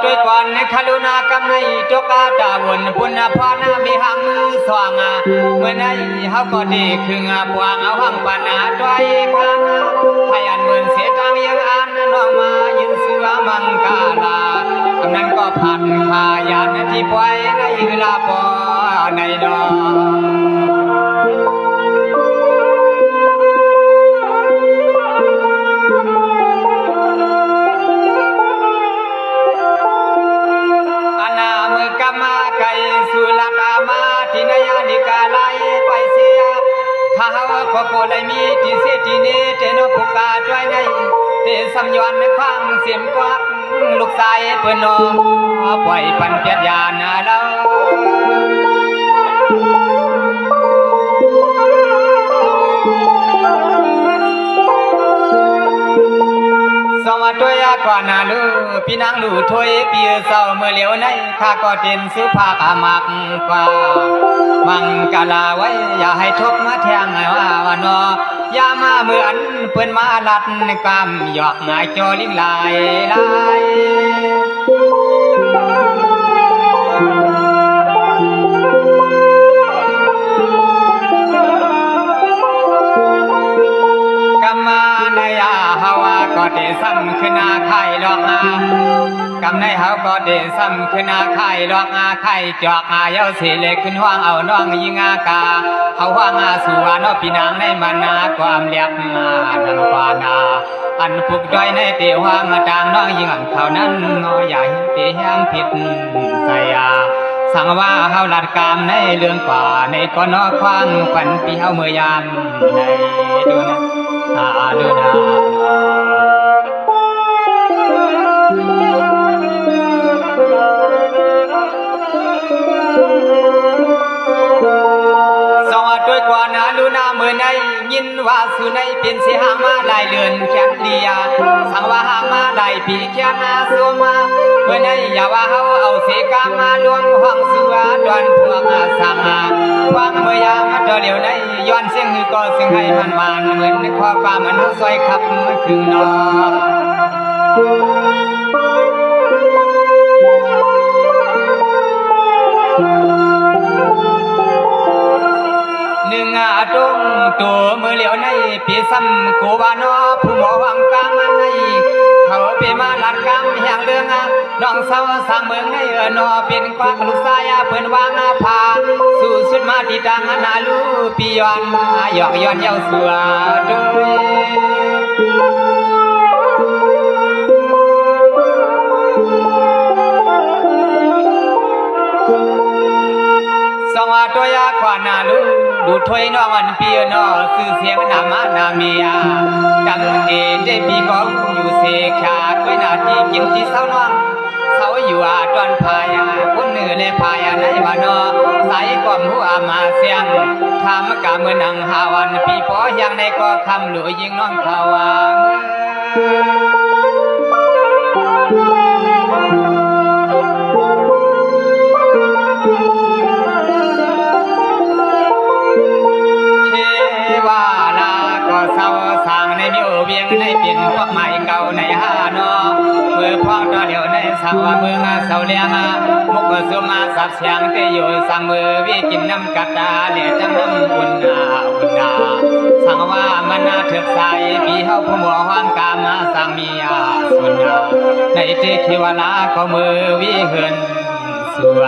ด้วยก่อนในคารุณากำในจกอาตาวนปุณพรมีหังมือสว่างเมื่อในเฮาก็ดีคืองปวงเอาหังปานาด้วยข้างให้อันเหมือนเสียตังยังอันน้องมายินเสือมังกาลากำนั้นก็พันพายานที่ปล่อยในเวลาปอในดอพอโกเลยมีที่เสียที่นี้เจนผูกกาจ้อยในเตสัมยวนในความเสียมกวักลูกสายเปิ่นนอปล่อยปันเปียดยานาเราสวัสดีกว่านาลูพี่นางลูถอยเปียเศร้าเมื่อเหลียวในข้าก็เต็นสุภาพอามักกว่ามังกาลาไว้อย่าให้ทบมาแทงว่านออย่ามาเหมือนเปิ้นมาลัดกำหยอกหงายจอลิ้งลายลายกำมาในอาฮาวาก็ได้ซ้ำขึ้นอาไข่ดอกอากำในเฮาก็ได้ซ้ำขึ้นอาไข่ดอกอาไข่จอกอาเย้าเสเล็กขึ้นห้องเอาน้องยิงอากาเขาห้องอาสู่นอพี่นางในมานาความเลียบมาดังกว่านาอันผูกด้อยในเตียวางต่างน้องยิงเขานั้นน้อใหญ่เตียงผิดใส่ยาสั่งว่าเฮาลัดกามในเรื่องกว่าในก้อนนอควางปันปีเฮาเมื่อยามในดูนะดูนะด้วยกว่านาลูนาเมื่อในยินว่าสุในเป็นเสียหางมาลายเลือนแขนเลียสั่งว่าหางมาลายปีแขนนาสวมาเมื่อในอย่าว่าเฮาเอาเสกามาลวงห้องสัวดวนพวกสังวางเมื่อยามเจอเหลียวในย้อนเสียงหือก็เสียงให้มันเหมือนในข้อความมันซอยขับมันคือนอตรงตัวเมื่อเหลียวในปีซ้ำกูบานอผู้หมอวังกามันในเขาเปมาลัดกำแห่งเรื่องน้องสาวสั่งเมืองในนอเป็นกวักลูกสายเพิ่นวางพาสู่สุดมาติดังนาลูปีย้อนหยอกย้อนเย้าสัวสวัสดีกว่านาลูดูถอยน้องอันเปียนอสื่อเสียงนามานาเมียดังเดปีก็อยู่เสกขาดไว้นาทีกินที่เศร้าน้องเศร้าอยู่ตอนพายคนเหนือและพายในบ้านนอใส่ก้อมหัวมาเสียงทำกะเมื่อนังหาวันปีพอยังในก็คำหลวยิงน้องเขาเวียงในเปลี่ยนพวกใหม่เก่าในห้านอเมื่อพ่อตอเดียวในสังว่าเมืองเสาเลียงมุกสุมาสับเสียงเตยอยู่สังมือวิกินน้ำกัดตาเหลี่ยจังน้ำอุ่นนาสังว่ามันน่าเถือกใสปีเฮาผู้มัวห้างกามาสังมีสุนในเทคิวลาก็มือวิเหินสัว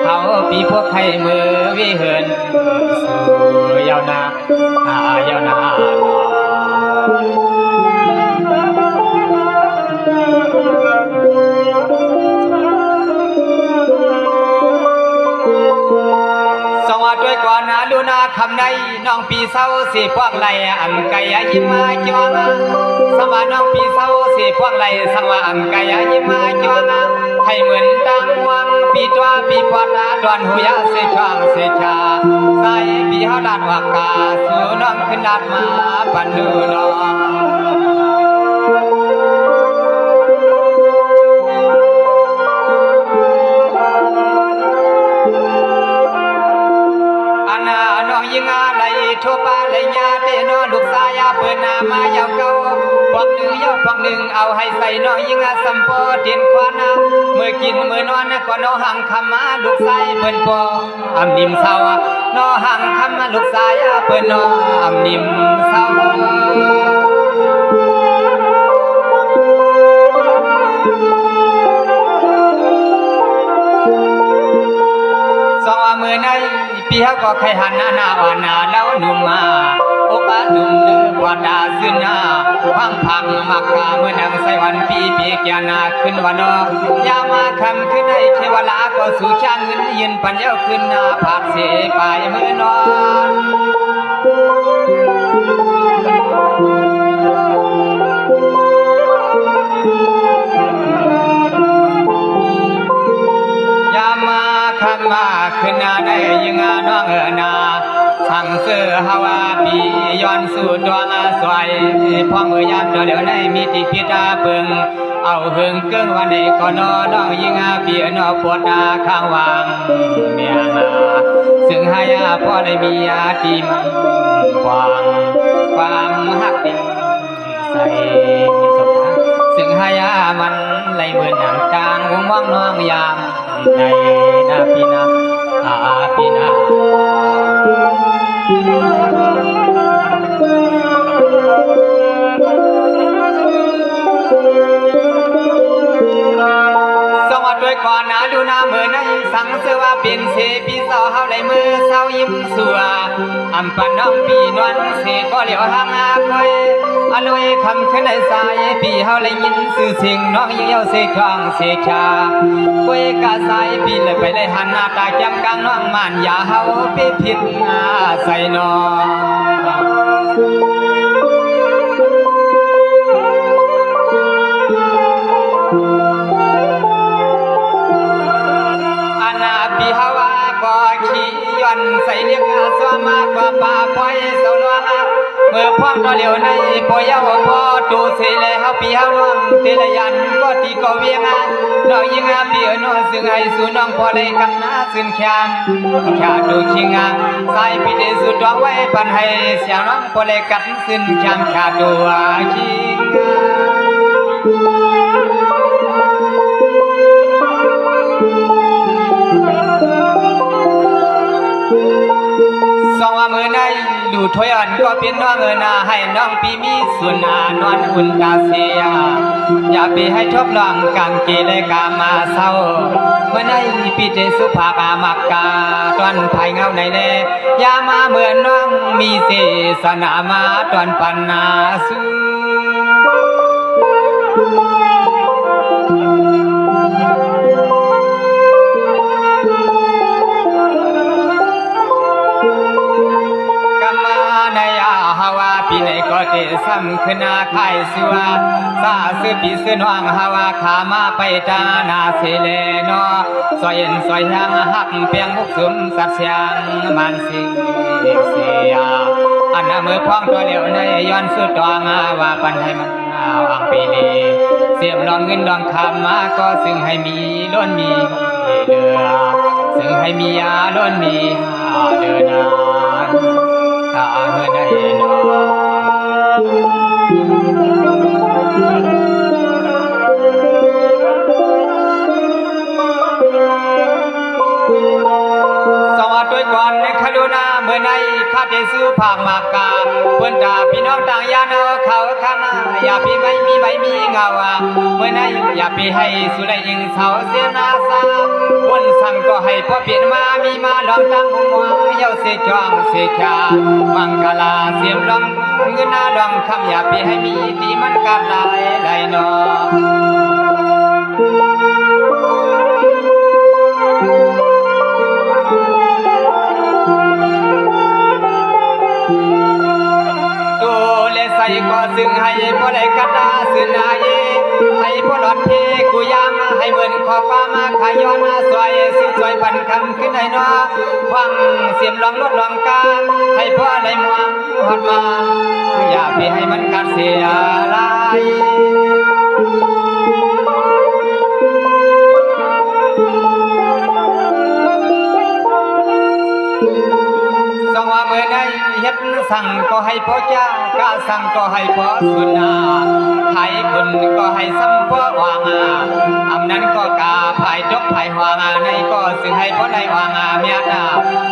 เขาปีพวกไข่มือวิเหินสัวยาวนายาวนาสวัสดีกว่านาลูนาคำในน้องปีเศร้าสีพวกไรอันไก่ยิ้มมาจวงสวัสดีน้องปีเศร้าสีพวกไรสังว่าอันไก่ยิ้มมาจวงให้เหมือนตังวังปีตัวปีปอดดวนหุยเสช่างเสชาใส่ปีเฮาลาดวากาสู่น้องขึ้นลาดมาปันดูน้องยิงอะไรทั่วไปเลยญาตินอลูกสายเปิดนามา ยาวเก่าป พวกหนึ่งยกพวกหนึ่งเอาให้ใส่น้อยยิงสัมโพเตียนควานะเมื่อกินเมื่อนอนก็นอหังคำมาลูกใส่เปิ้นปออำนิมเศร้านอหังคำมาลูกใส่เปิ้นนออำนิมเศร้าสองมือในปีเขาก็ใครหันหน้าว่านาแล้วหนุ่มมาโอกาดุมเลือดาซึนนาพังพังมักกาเมื่อนังใส่วันปีปีเกียนาขึ้นวันนอยามาคำขึ้นในเทวลาก็สู่ช่างเงินยืนปัญญาขึ้นนาผาดเสไปเมื่อนอนยามาคำมาขึ้นนาได้ยังน้องนาสั่งเสือฮาวาปีย้อนสู่ดวงสวยพ่อมือยามเดี๋ยวในมีติพิตาเปิงเอาหึงเกิงวันในก็นอน้องยิงเปียนอปวดนาข้างวางเมียนาซึ่งให้พ่อได้มีอาติมความหักเป็นใส่สมทักซึ่งให้มันไหลเหมือนหนังจางวงว่างน้องยามในนาปีนาปีนาสวัสดีก่อนนะดูหน้าเมื่อในสังเสว่าเป็นเสปีเศร้าเฮาไหลมือเศร้ายิ้มสัวอำปันน้องปีนวลเสก็เหลียวหางคอยอร่อยคำขึ้นในสายปีเฮาไหลยินสื่อเสียงน้องยิ่งเย้าเสคองเสชาคอยกะสายปีเลยไปเลยหันหน้าตาจำกลางน้องมันอย่าเฮาไปผิดใส่น้องปีฮาวาก็ขี่ย้อนใส่เลี้ยงสวมากว่าป่าปล่อยเสาลวงเมื่อพร้อมตัวเหลียวในปอยาวพอตูเสลเฮาปีฮาวงเตลยันก็ตีก็เวียงน้องยิงปีน้องซึ่งให้สู่น้องพอได้กันนาซึ่งแคมแค่ดูชิงสายปีเดสุดไว้ปันให้เสียน้องพอได้กันซึ่งแคมแค่ดูชิงสองมือในดูถอยอันก็เป็นน้องนาให้น้องปีมีสุนานอนอุ่นตาเสียอย่าไปให้ทบลองกางเกลกามาเศร้าเมื่อในปีเจสุภากามักกาตอนภายเงาในเลอย่ามาเหมือนน้องมีเสสนามาตอนปันนาสูปีในก็เตซ้ำขึ้นนาไข่สัวซาซื้อปีซื้อน้องฮาวาขามาไปตานาเสเลนอซอยเย็นซอยยังหักเปียงมุกสุมสัตเสียงมันสิเสียอันนั้นมือพ้องตัวเหลียวในย้อนสุดตองว่าปันให้มันอังปีนีเสียมลองเงินลองคำมาก็ซึ่งให้มีล้นมีเดือซึ่งให้มีล้นมีเดือนานตาเมื่อได้นอนสวัสดีก่อนในคารุณาเมื่อในข้าได้ซื้อผักมากาเพื่อนตาพี่น้องต่างยานเขาข้างหน้าอย่าพี่ไม่มีใบมีเงาเมื่อในอย่าพี่ให้สุไลยิงเสาเสียนาซาวนสั่งก็ให้พ่อเปลี่ยนมามีมาลองตั้งหัวเย้าเสียจองเสียชามังกลาเสียมลองเงินนาลองคำอย่าพี่ให้มีตีมันกาดไหลนอก็ซึ่งให้พ่อได้กัดตาสื่อนายให้พ่อหลอดเพกูยามให้เหมือนขอฟ้ามาขย้อนสวยซึ่งสวยปันคำขึ้นให้นอฟังเสียมลองลดลองกาให้พ่อได้มวงหอดมาอย่าไปให้มันขาดเสียลายสองว่าเมื่อใดเฮ็ด สั่งก็ให้พอจากาสั่งก็ให้พอสุนาไทยคนก็ให้ซ้ำพอวางอำนั้นก็กาภายจบภายวางในก็ซึ่งให้พอได้วางเมียนา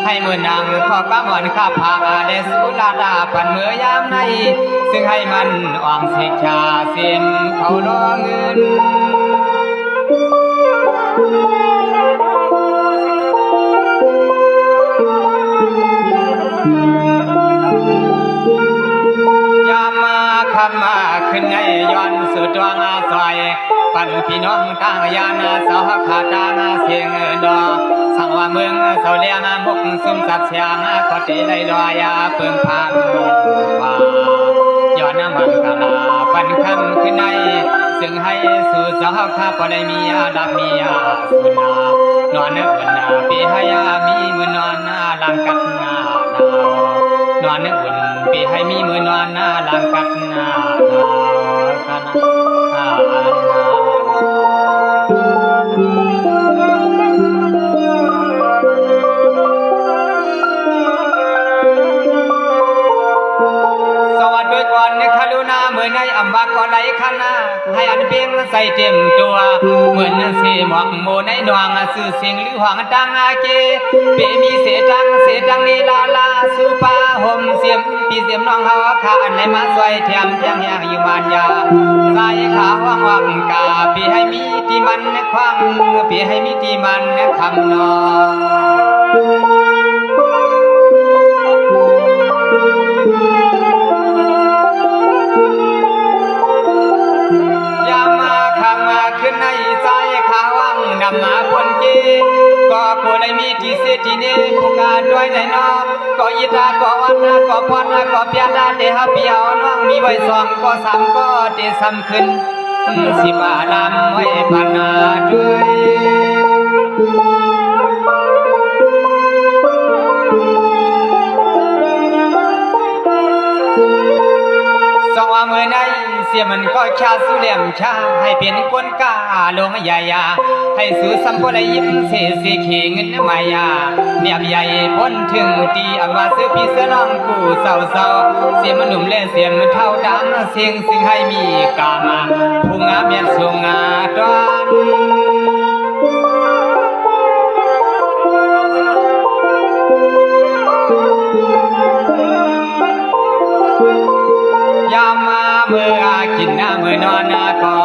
ให้มือนางขอป้าหมอนข้าพาเดสุลาดาปันเมื่อยามในซึ่งให้มันอ่องสิชาเสียมเขาล้อเงินยามมาคำมาขึ้นในย้อนสุดวงอาศัยปั่นพี่น้องต่างยานาสาวขาตานาเสียงดอสั่งว่าเมืองเสาเลียงมุกซุ่มสับเสียงก็ตีได้ลอยาเปิงพานว่าย้อนมันกลาปั่นคำขึ้นในซึ่งให้สู่สาวขาพอได้มีดับมีสุนานอนนึกวันนาปีให้มีมือนอนลังกัดนานอนนึกวันปีให้มีมือนอนลังกัดนาสวัสดีก่อนในคารุณาเมื่อในอัมบากก็ไหลขนาให้อันเพียงใส่เต็มตัวเหมือนสีหมอกโมในดวงสื่อเสียงหรือหวังดังอาเกเปมีเสจังนีลาลาสุปาห่มเสียมปีเสียมน้องเฮาขาอันไหนมาสวยเทียมเทียงอย่างอยู่มานยาใส่ขาว่างวังกาปีให้มีที่มันความปีให้มีที่มันคำนอยามาคำมาขึ้นในใจขาวังนำมาพ้นเกก็โคได้มีที่เสที่เนผู้งานด้วยในน้องก็ยิตาก็วันก็พรก็เปียดาเดฮะเปียวน้องมีไว้สองก็สามก็เดซ้ำขึ้นสิบาลำไว้ปนาด้วยสองว่าเมื่อในเสียมันก็ชาสุเลียมชาให้เปลี่ยนก้นกาลงใหญ่ยาให้สู่สัมปได้ยิ้มเสียสีเขเงินมายาเมียบใหญ่พ้นถึงตีอว่าซื้อพี่เสน้องกูเศร้าเสียมันหนุ่มเล่นเสียมเท่าดังเสียงซึ่งให้มีกามาผู้งามเมียนสูงงาดอนยามมาเมื่อกินเมื่อนอนก็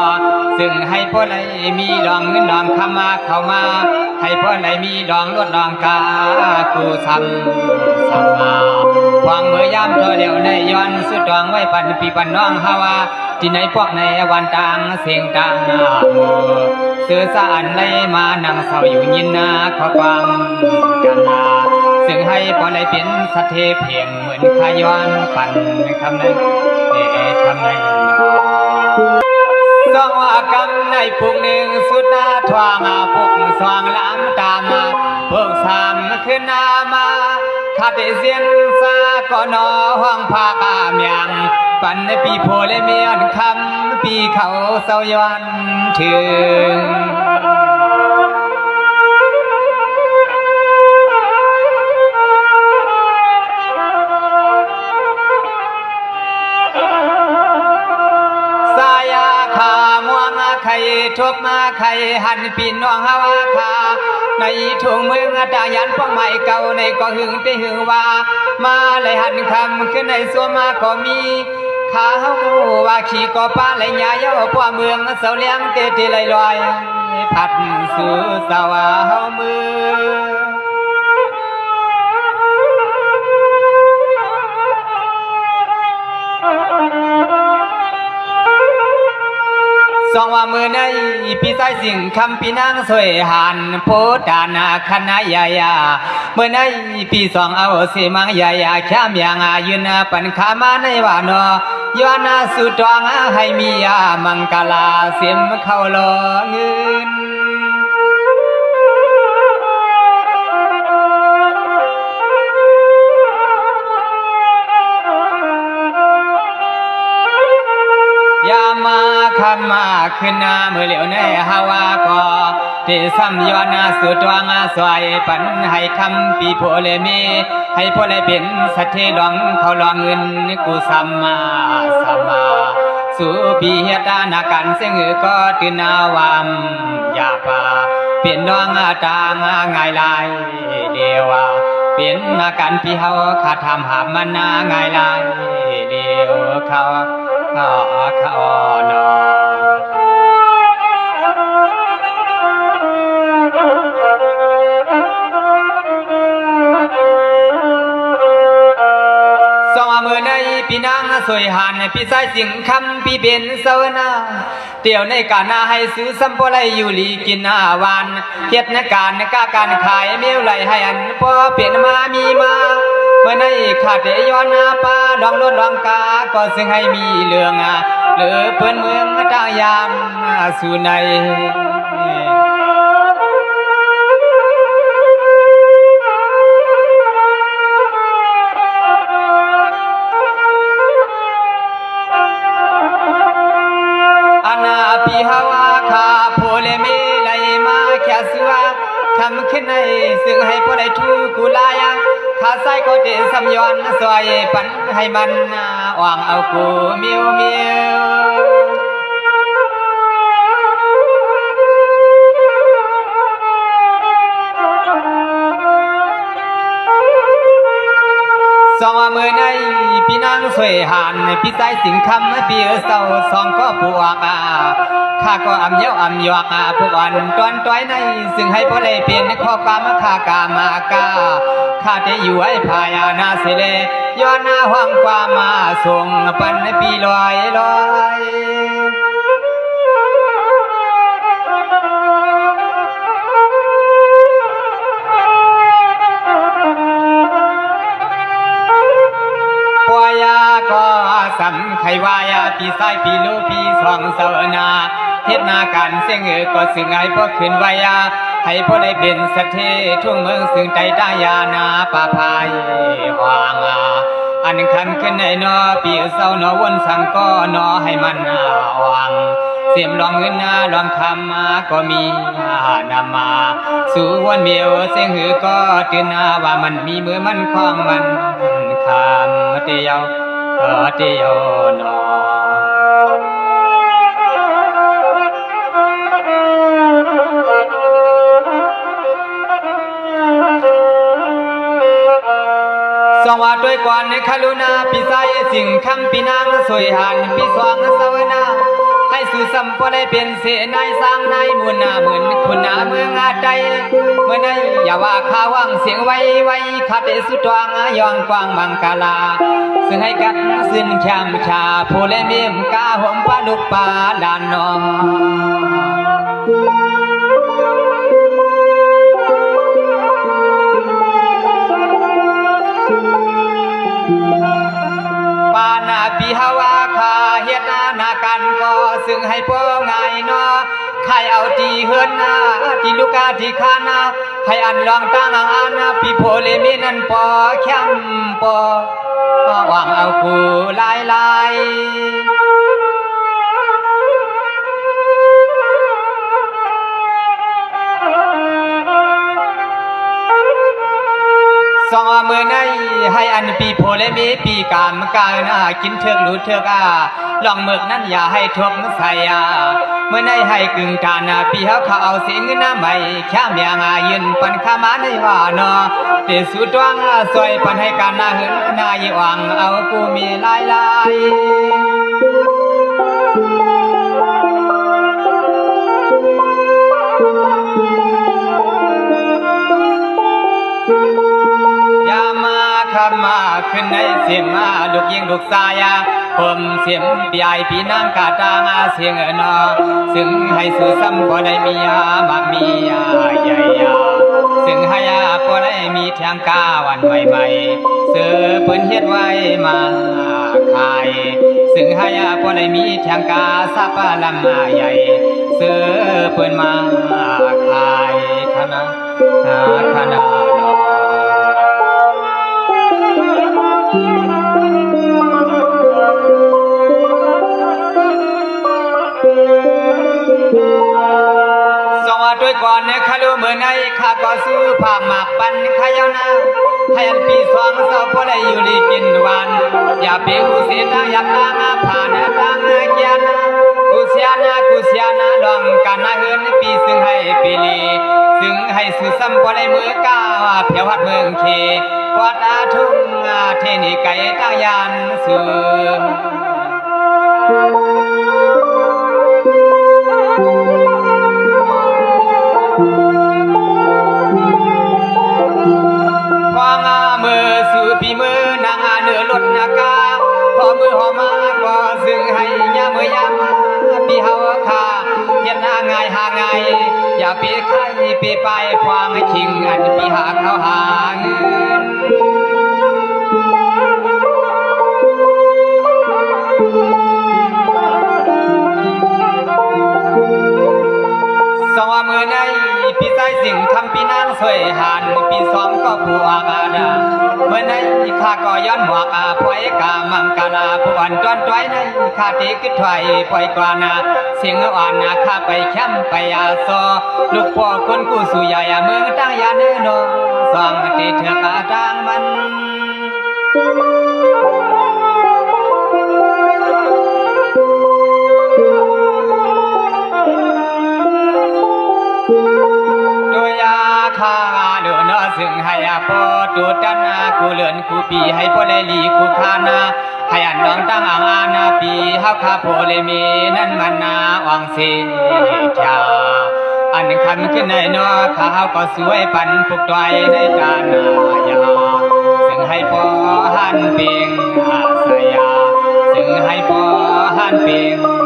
ซึ่งให้พ่อไหนมีดองเงินดองคำมาเข้ามาให้พ่อไหนมีดองลดดองกากูซ้ำมาหวังเมื่อยามเธอเดียวในย้อนสุดดองไว้ปันปีปันน้องฮาวาที่ในพวกในวันต่างเสียงต่างเสือสานเลยมานั่งเศร้าอยู่ยินนาขอความกันนาซึ่งให้พ่อไหนเป็นสัตเทเพียงเหมือนขย้อนปันคำนั้นทำนั้นสองว่ากำในพวกหนึ่งสุดนาทวางพวกสว่างล้ำตามพวกสามขึ้นนามาขาดเสียนซาก็นอห้องพากามยังปันปีโพเลเมียนคำปีเขาเศร้าย้อนถึงไข่ทบมาไข่หันปีน้องฮาวาคาในทุ่งเมืองตายันพวกใหม่เก่าในก็หึงได้หึงว่ามาเลยหันคำขึ้นในสัวมาก็มีขาเฮาว่าขี่ก็ป้าเลยยาเย้าพ่อเมืองเสาเลี้ยงเตะลอยลอยพัดสู่สาวเฮาเมืองสองว่ามือในพี่ใต้สิ่งคำพี่นางสวยหันโพดานาคณะยายาเมื่อในพี่สองเอาเสมังยายาข้ามอย่างยืนปันขามาในวานอยานาสุดวงให้มียามังกลาเสียมเข้าลอเงิน ยามาคำมาขึ้นนาเมื่อเหลียวในฮาวาก็ ที่ซ้ำย้อนสุดวางสวยปันให้คำปีโพเลมีให้พลเป็นสัตย์หลวงเขาลองเงินกูสัมมาสัมมาสู่ปีเหตานากันเสงก็ตื่นนาวามยาปาเปลี่ยนดวงตางง่ายลายเดียวเปลี่ยนนากันพี่เฮาขาดทำหามันง่ายลายเดียวเขานอพี่นางสวยหันพี่สายสิงคำพี่เป็นสวนาเตี่ยวในการนาให้ซื้อสัมปไรอยู่ลีกินวานเฮ็ดในการการขายเมียวไหลให้อันพอเปลี่ยนมามีมาเมื่อในขาดย้อนป้าลองรถลองกาก็ซึ่งให้มีเรื่องหรือเปิ้นเมืองตายามสู่ในพี่ฮาวาคาโพเลเมไลมาแค่สัวคำขึ้นในซึ่งให้พอได้ทูกุลายข้าใส่ก็เดสัมยอนสวยปันให้มันวางเอากูเมียวสองมือในพี่นางสวยหันพี่สายสิงคำพี่เศร้าสองก็ปวกข้าก็อำเย้าอำยอกพวกอ่อนตอนต้อยในซึ่งให้พอได้เปลี่ยนข้อกามข้ากามากาข้าจะอยู่ไอ้พายนาเสเลย้อนห้องความมาส่งปันปีลอยก็สำไขวายพี่สายพี่ลูกพี่สองเสวนาเฮ็ดนาการเสียงก็ซึ่งไอ้พวกขึ้นไว้ให้พวกได้เป็นสัตย์ทุ่งเมืองซึ่งใจได้ยานาป่าพายหวางอันคันขึ้นในนอปีเศร้านอวนสังก็นอให้มันวางเสียมลองเงินลองคำก็มีนำมาสู่วันเมียวเสียงหือก็ตื่นว่ามันมีมือมันคล้องมันคำเตียวนอสวัสดีก่อนในคารุณาพี่สายสิ่งคำพี่นางสวยหันพี่สวงสวนาให้สู่สัมปได้เป็นเสนายสร้างนายมุนเหมือนคุณเมืองใจเมื่อในอย่าว่าข้าวังเสียงไว้ขัดสุดวางยองกวางมังกาลาซึ่งให้กันสิ้นแคมชาผู้เล่เมียมกาหอมปลาดุกปลาดานนอปานาปีฮาวาคาเฮ็ดนากันก็ซึ่งให้พ่อง่ายนอใครเอาที่เฮือนที่ลูกาที่คานาให้อันลองตั้งพี่โพเลมีนันปอแคมปอวางเอากูลายสองมือในให้อันปีโพเลมีปีกามกากินเถือกหลุดเถือกลองเมือกนั้นอย่าให้ทบใส่เมื่อในให้กึ่งการปีเขาเอาเสียงเงินใหม่แค่เมียงยืนปันขามาในว่านอเตสุดวังสวยปันให้การเหินนายวังเอากูมีลายยามาคำมาขึ้นในเสียงลูกยิงลูกสายผมเสียมปีไอปีนางกาตางเสียงนอซึ่งให้สื่อซ้ำพอได้มีมักมีใหญ่ซึ่งให้พอได้มีเทียงกาวันใหม่เสือปืนเฮ็ดไว้มาขายซึ่งให้พอได้มีเทียงกาสับลำใหญ่เสือปืนมาขายคณะสวัส ด้วยก่อนเนี่ยข้ารู้เมื่อไหนข้าก็ซื้อผ้าหมากปันขายาวนาให้อันปีสองเศร้าพอได้อยู่ลีกินวันอย่าเปียวเสียตาอยากตางผ่านตางเกียนกุเสียนาลองกันนาเฮินปีซึ่งให้ปีลีซึ่งให้สื่อซ้ำพอได้มือกาเพียวหัดเมืองเคปอดอาทุ่งเทนิไก่ตั้งยานสือควางมือสู่พี่มือนางเนื้อลดนากาพอมือหอมาก็ซึ่งให้ยามือยามพี่เฮาคาเทียนหน้าง่ายหาง่ายอย่าปีไข่ปีไปควางให้ชิงอันพี่หาเขาหาเงินสองมือในพี่ใส่สิ่งทำพี่นางสวยหันพี่สองก็ผู้อาดาเมื่อในข้าก็ย้อนหมวกพอยกามังกาลาผู้อ่อนจวนจ้อยในข้าตีกึดถอยปล่อยกว่านาเสียงอ่อนนาข้าไปแคมไปอาซอลูกพ่อคนกูสู่ใหญ่เมืองตั้งยาเนโนสองตีเถือกาดังมันข้าเดือนซึ่งให้พอตูดันกูเลือนกูปีให้พอเลยลีกูคานาให้อันน้องตั้งอ่างนาปีเฮาข้าโพเลยมีนั่นมันนาวังเสียอันคำขึ้นในนอข้าก็สวยปันผูกตัวในจานายาซึ่งให้พอหันเปียงอาสยาซึ่งให้พอหันเปียง